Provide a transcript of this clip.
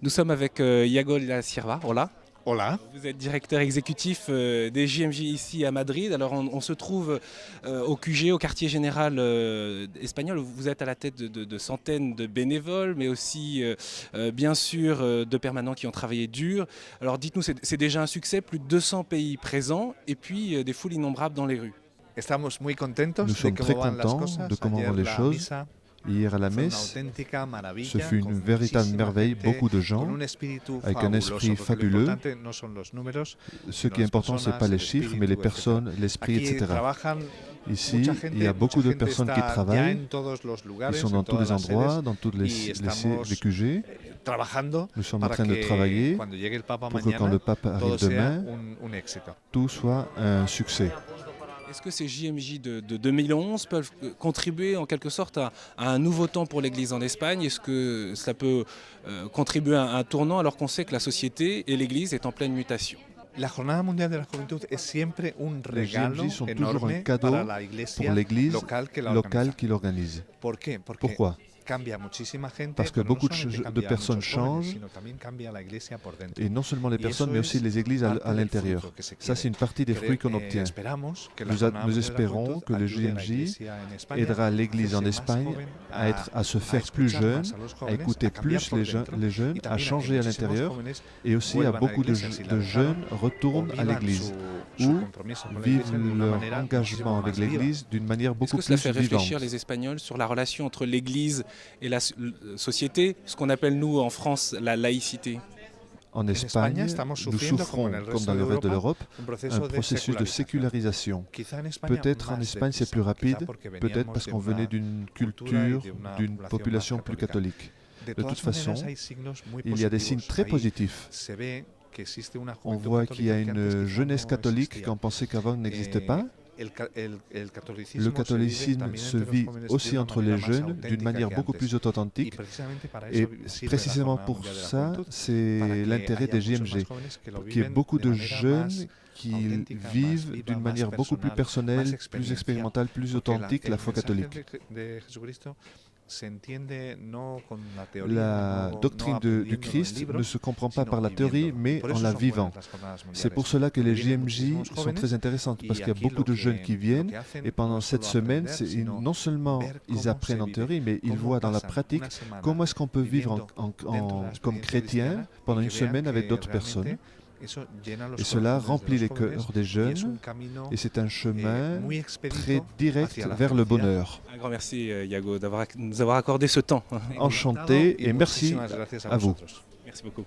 Nous sommes avec Iago La Cierva. Hola. Hola. Vous êtes directeur exécutif des JMJ ici à Madrid. Alors on se trouve au QG, au quartier général espagnol. Vous êtes à la tête de centaines de bénévoles, mais aussi bien sûr de permanents qui ont travaillé dur. Alors dites-nous, c'est déjà un succès, plus de 200 pays présents et puis des foules innombrables dans les rues. Estamos muy contentos Nous de sommes très cómo van las contents cosas. de comment Ayer vont les la choses. misa Hier à la fue una messe, auténtica maravilla, ce fut con une véritable muchísima merveille, gente, beaucoup de con gens, un espíritu avec un esprit fabuloso, porque lo fabuleux. importante no son los números, Ce sino qui est las important, ce n'est pas personas, les el chiffres, mais les espíritu, personnes, l'esprit, Aquí etc. trabajan Ici, mucha il y gente, a beaucoup de mucha gente personnes qui está ya travaillent. en todos los Ils lugares, sont en dans tous todas les las endroits, sedes, dans tous y les estamos QG. trabajando Nous sommes en para train de que travailler cuando llegue el Papa pour que quand mañana le pape arrive todo sea demain, un éxito. tout soit un succès. Est-ce que ces JMJ de 2011 peuvent contribuer en quelque sorte à un nouveau temps pour l'Église en Espagne? Est-ce que cela peut contribuer à un tournant alors qu'on sait que la société et l'Église est en pleine mutation? La Jornada Mundial de la Juventud es siempre un Les regalo JMJ sont toujours un enorme cadeau para la pour iglesia l'Église local que la locale organiza. qui l'organise. ¿Por qué? Porque Pourquoi? cambia muchísima gente, Parce que pero no beaucoup solamente de cambia personnes muchos jóvenes, changent, sino también cambia la iglesia por dentro. et non seulement les Y personnes, eso mais aussi es les églises parte à del l'intérieur. fruto que se Ça, c'est une partie des fruits qu'on obtient. Esperamos que la Nous Jornada Mundial de la espérons Juventud que le ayude a la JMJ iglesia en España aidera l'Église a en hacerse más Espagne joven, à se faire plus escuchar jeune, más a los à jóvenes, écouter a cambiar plus por les dentro, jeunes, y à también changer à que muchísimos l'intérieur, jóvenes et aussi à vuelvan a la beaucoup iglesia si la de dejaron, jeunes retournent à vivan l'Église su ou compromiso con la vivent iglesia de una leur manera engagement muchísimo avec más viva. l'Église d'une manière Est-ce beaucoup que cela plus fait réfléchir vivante. les Espagnols sur la relation entre l'Église et la société, ce qu'on appelle nous en France la laïcité? En Espagne, Espagne, estamos nous sufriendo, souffrons, como en el comme resto dans de le reste de Europa, l'Europe, un un processus de sécularisation. Quizá en España Peut-être en más Espagne c'est deprisa, plus rapide, quizá porque peut-être veníamos parce de qu'on una venait d'une cultura y culture, de una d'une población population más plus católica. catholique. De De toute todas façon, maneras, hay signos muy il y a des signes positivos. très Ahí positifs. se ve que existe una On juventud voit qu'il y a católica que antes une quizá jeunesse no catholique existía. qu'on pensait qu'avant n'existait pas. El Le catholicisme se vit aussi entre les jeunes d'une manière beaucoup plus authentique. Et précisément pour ça, c'est l'intérêt des JMG, qu'il y ait beaucoup de jeunes qui vivent d'une manière beaucoup plus personnelle, plus expérimentale, plus authentique la foi catholique. La doctrine du Christ ne se comprend pas par la théorie, mais en la vivant. C'est pour cela que les JMJ sont très intéressantes, parce qu'il y a beaucoup de jeunes qui viennent, et pendant cette semaine, non seulement ils apprennent en théorie, mais ils voient dans la pratique comment est-ce qu'on peut vivre comme chrétien pendant une semaine avec d'autres personnes. Et cela remplit les cœurs des jeunes, et c'est un chemin très direct vers le bonheur. Un grand merci Iago de nous avoir accordé ce temps. Enchanté et merci à vous. Merci beaucoup.